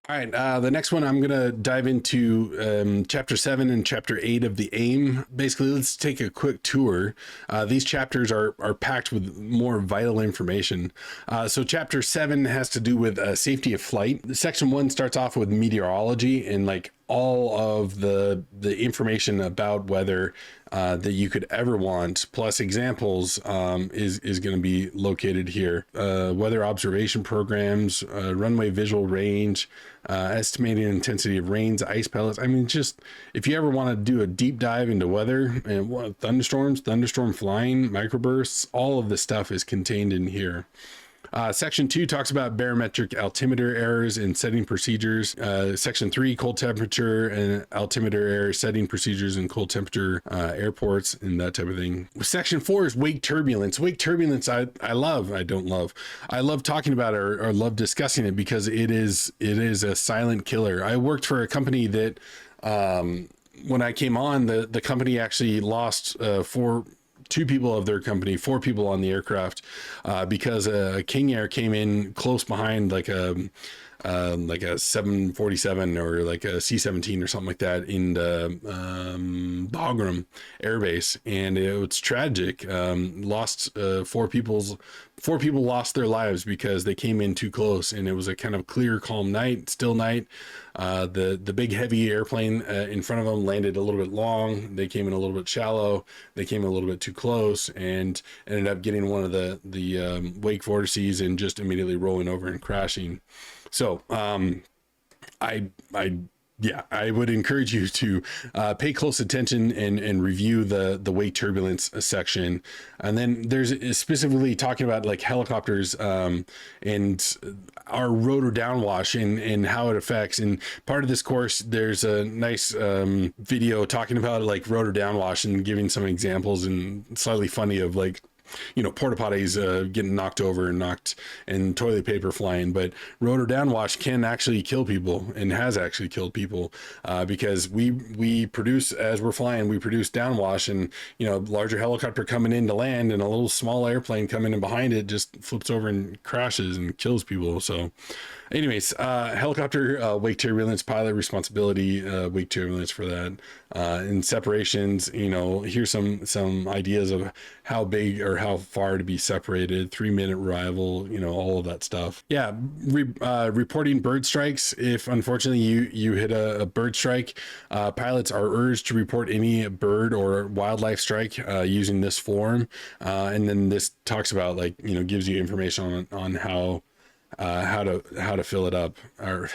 All right, the next one I'm going to dive into chapter 7 and chapter 8 of the AIM. Basically, let's take a quick tour. These chapters are packed with more vital information. So chapter 7 has to do with safety of flight. Section 1 starts off with meteorology and like all of the information about weather that you could ever want, plus examples, is going to be located here. Weather observation programs, runway visual range, estimating intensity of rains, ice pellets. I mean, just if you ever want to do a deep dive into weather and thunderstorms, thunderstorm flying, microbursts, all of this stuff is contained in here. Section 2 talks about barometric altimeter errors and setting procedures. Section 3, cold temperature and altimeter error setting procedures in cold temperature airports and that type of thing. Section 4 is wake turbulence. Wake turbulence, I love talking about it or love discussing it because it is a silent killer. I worked for a company that when I came on, the company actually lost two people of their company, 4 people on the aircraft, because a King Air came in close behind like a 747 or like a C-17 or something like that in the Bagram Air Base, and it was tragic. Four people lost their lives because they came in too close, and it was a kind of clear, calm night, still night. The big heavy airplane in front of them landed a little bit long. They came in a little bit shallow. They came in a little bit too close and ended up getting one of the wake vortices and just immediately rolling over and crashing. So I would encourage you to pay close attention and review the wake turbulence section. And then there's specifically talking about like helicopters and our rotor downwash and how it affects. And part of this course, there's a nice video talking about like rotor downwash and giving some examples and slightly funny of like, porta potties getting knocked over and toilet paper flying, but rotor downwash can actually kill people and has actually killed people because we produce, as we're flying, we produce downwash, and larger helicopter coming in to land and a little small airplane coming in behind it just flips over and crashes and kills people. So anyways, helicopter wake turbulence, pilot responsibility, wake turbulence for that. In separations, here's some ideas of how big or how far to be separated, 3-minute arrival, all of that stuff. Yeah, reporting bird strikes. If unfortunately you hit a bird strike, pilots are urged to report any bird or wildlife strike using this form. And then this talks about gives you information on how to fill it up or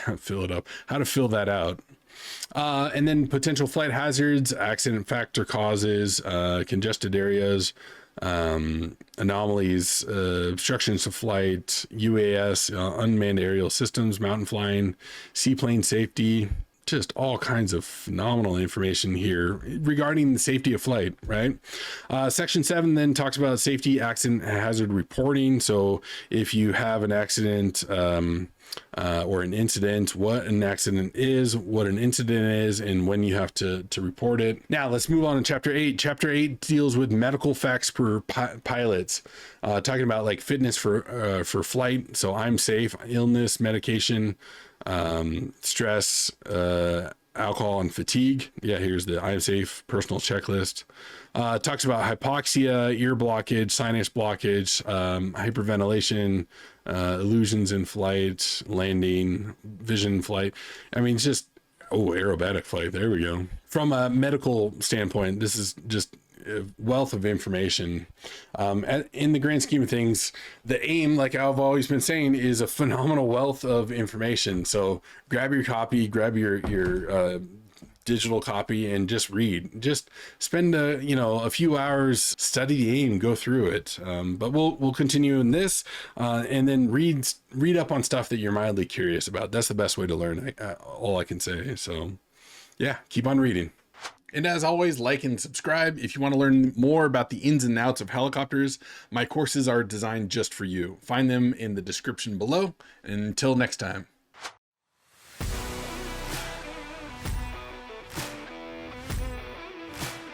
how to fill that out. And then potential flight hazards, accident factor causes, congested areas, anomalies, obstructions to flight, UAS, unmanned aerial systems, mountain flying, seaplane safety, just all kinds of phenomenal information here regarding the safety of flight, right? Section 7 then talks about safety accident hazard reporting. So if you have an accident or an incident, what an accident is, what an incident is, and when you have to report it. Now let's move on to chapter 8. Chapter 8 deals with medical facts for pilots, talking about like fitness for flight. So IMSAFE, illness, medication, stress, alcohol, and fatigue. Yeah, here's the IMSAFE personal checklist. Talks about hypoxia, ear blockage, sinus blockage, hyperventilation, illusions in flight, landing, vision flight. I mean, it's just, aerobatic flight. There we go. From a medical standpoint, this is just a wealth of information. In the grand scheme of things, the AIM, like I've always been saying, is a phenomenal wealth of information. So grab your copy, grab your digital copy, and just read. Just spend a few hours, study the AIM, go through it. But we'll continue in this, and then read up on stuff that you're mildly curious about. That's the best way to learn. All I can say. So yeah, keep on reading. And as always, like and subscribe. If you want to learn more about the ins and outs of helicopters, my courses are designed just for you. Find them in the description below. And until next time.